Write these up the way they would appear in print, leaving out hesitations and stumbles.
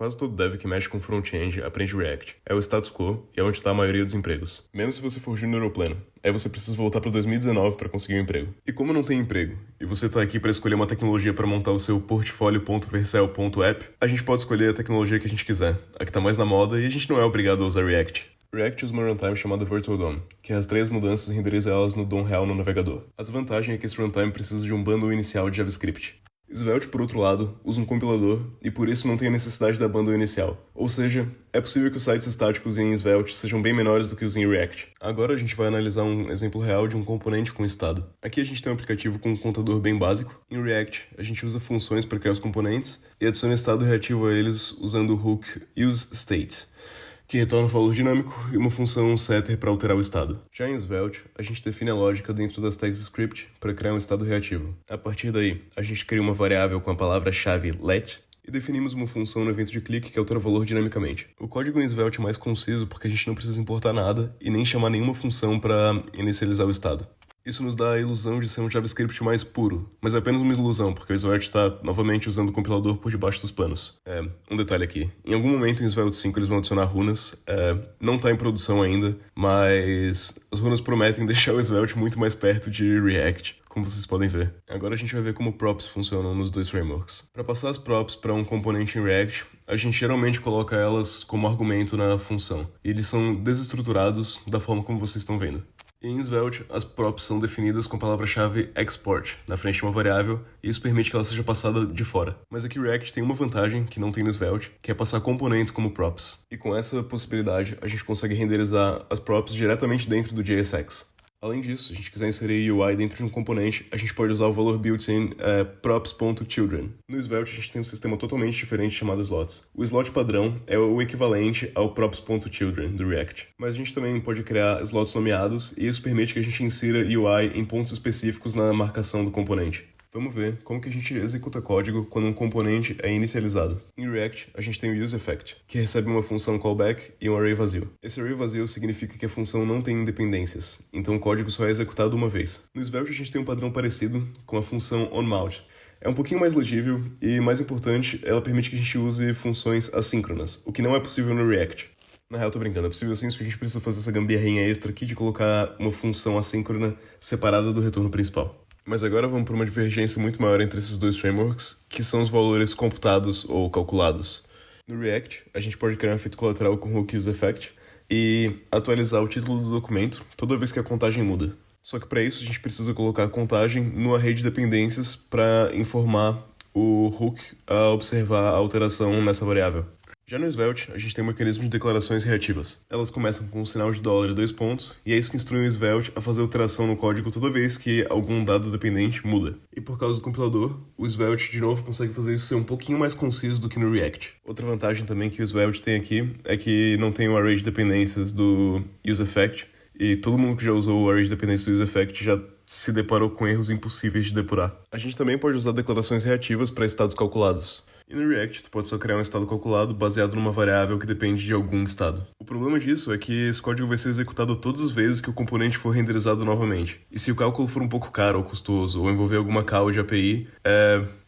Quase todo dev que mexe com front-end aprende React. É o status quo e é onde está a maioria dos empregos. Menos se você for júnior ou pleno. Aí você precisa voltar para 2019 para conseguir um emprego. E como não tem emprego, e você está aqui para escolher uma tecnologia para montar o seu portfolio.vercel.app, a gente pode escolher a tecnologia que a gente quiser, a que está mais na moda, e a gente não é obrigado a usar React. React usa uma runtime chamada Virtual DOM, que rastreia as mudanças e renderiza elas no DOM real no navegador. A desvantagem é que esse runtime precisa de um bundle inicial de JavaScript. Svelte, por outro lado, usa um compilador e por isso não tem a necessidade da bundle inicial. Ou seja, é possível que os sites estáticos em Svelte sejam bem menores do que os em React. Agora a gente vai analisar um exemplo real de um componente com estado. Aqui a gente tem um aplicativo com um contador bem básico. Em React, a gente usa funções para criar os componentes e adiciona estado reativo a eles usando o hook useState, que retorna um valor dinâmico e uma função setter para alterar o estado. Já em Svelte, a gente define a lógica dentro das tags script para criar um estado reativo. A partir daí, a gente cria uma variável com a palavra-chave let e definimos uma função no evento de clique que altera o valor dinamicamente. O código em Svelte é mais conciso porque a gente não precisa importar nada e nem chamar nenhuma função para inicializar o estado. Isso nos dá a ilusão de ser um JavaScript mais puro, mas é apenas uma ilusão, porque o Svelte está novamente usando o compilador por debaixo dos panos. Um detalhe aqui, em algum momento em Svelte 5 eles vão adicionar runas, não está em produção ainda, mas as runas prometem deixar o Svelte muito mais perto de React, como vocês podem ver. Agora a gente vai ver como props funcionam nos dois frameworks. Para passar as props para um componente em React, a gente geralmente coloca elas como argumento na função, e eles são desestruturados da forma como vocês estão vendo. Em Svelte, as props são definidas com a palavra-chave export na frente de uma variável, e isso permite que ela seja passada de fora. Mas aqui React tem uma vantagem que não tem no Svelte, que é passar componentes como props. E com essa possibilidade, a gente consegue renderizar as props diretamente dentro do JSX. Além disso, se a gente quiser inserir UI dentro de um componente, a gente pode usar o valor built-in props.children. No Svelte, a gente tem um sistema totalmente diferente chamado slots. O slot padrão é o equivalente ao props.children do React. Mas a gente também pode criar slots nomeados, e isso permite que a gente insira UI em pontos específicos na marcação do componente. Vamos ver como que a gente executa código quando um componente é inicializado. Em React, a gente tem o useEffect, que recebe uma função callback e um array vazio. Esse array vazio significa que a função não tem independências, então o código só é executado uma vez. No Svelte, a gente tem um padrão parecido com a função onMount. É um pouquinho mais legível e, mais importante, ela permite que a gente use funções assíncronas, o que não é possível no React. Na real, tô brincando, é possível sim, só que a gente precisa fazer essa gambiarrinha extra aqui de colocar uma função assíncrona separada do retorno principal. Mas agora vamos para uma divergência muito maior entre esses dois frameworks, que são os valores computados ou calculados. No React, a gente pode criar um efeito colateral com o hook useEffect e atualizar o título do documento toda vez que a contagem muda. Só que para isso a gente precisa colocar a contagem no array de dependências para informar o hook a observar a alteração nessa variável. Já no Svelte, a gente tem um mecanismo de declarações reativas. Elas começam com um sinal de dólar e 2 pontos, e é isso que instrui o Svelte a fazer alteração no código toda vez que algum dado dependente muda. E por causa do compilador, o Svelte de novo consegue fazer isso ser um pouquinho mais conciso do que no React. Outra vantagem também que o Svelte tem aqui é que não tem o array de dependências do useEffect, e todo mundo que já usou o array de dependências do useEffect já se deparou com erros impossíveis de depurar. A gente também pode usar declarações reativas para estados calculados. E no React, tu pode só criar um estado calculado baseado numa variável que depende de algum estado. O problema disso é que esse código vai ser executado todas as vezes que o componente for renderizado novamente. E se o cálculo for um pouco caro ou custoso, ou envolver alguma call de API,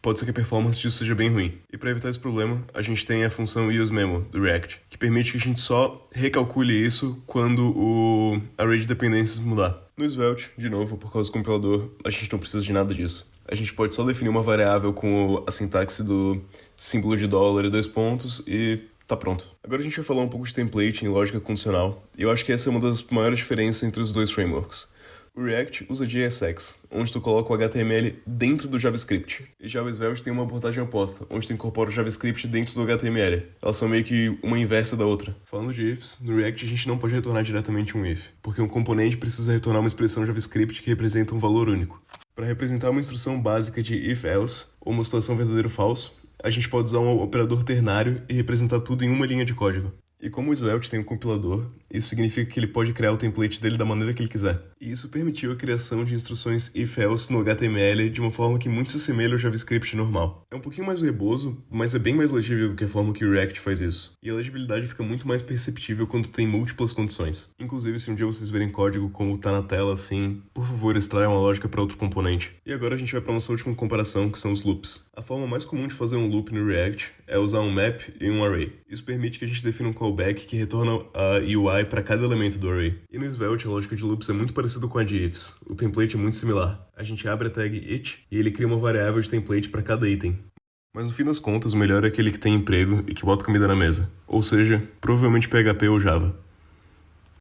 pode ser que a performance disso seja bem ruim. E para evitar esse problema, a gente tem a função useMemo do React, que permite que a gente só recalcule isso quando o array de dependências mudar. No Svelte, de novo, por causa do compilador, a gente não precisa de nada disso. A gente pode só definir uma variável com a sintaxe do símbolo de dólar e 2 pontos e tá pronto. Agora a gente vai falar um pouco de template em lógica condicional, e eu acho que essa é uma das maiores diferenças entre os dois frameworks. O React usa JSX, onde tu coloca o HTML dentro do JavaScript. E já o Svelte tem uma abordagem oposta, onde tu incorpora o JavaScript dentro do HTML. Elas são meio que uma inversa da outra. Falando de ifs, no React a gente não pode retornar diretamente um if, porque um componente precisa retornar uma expressão JavaScript que representa um valor único. Para representar uma instrução básica de if-else, ou uma situação verdadeiro ou falso, a gente pode usar um operador ternário e representar tudo em uma linha de código. E como o Svelte tem um compilador, Isso significa que ele pode criar o template dele da maneira que ele quiser. E isso permitiu a criação de instruções if-else no HTML de uma forma que muito se assemelha ao JavaScript normal. É um pouquinho mais verboso, mas é bem mais legível do que a forma que o React faz isso. E a legibilidade fica muito mais perceptível quando tem múltiplas condições. Inclusive, se um dia vocês verem código como tá na tela assim, por favor, extraia uma lógica para outro componente. E agora a gente vai para nossa última comparação, que são os loops. A forma mais comum de fazer um loop no React é usar um map e um array. Isso permite que a gente defina um callback que retorna a UI para cada elemento do array. E no Svelte, a lógica de loops é muito parecida com a de ifs. O template é muito similar. A gente abre a tag it e ele cria uma variável de template para cada item. Mas no fim das contas, o melhor é aquele que tem emprego e que bota comida na mesa. Ou seja, provavelmente PHP ou Java.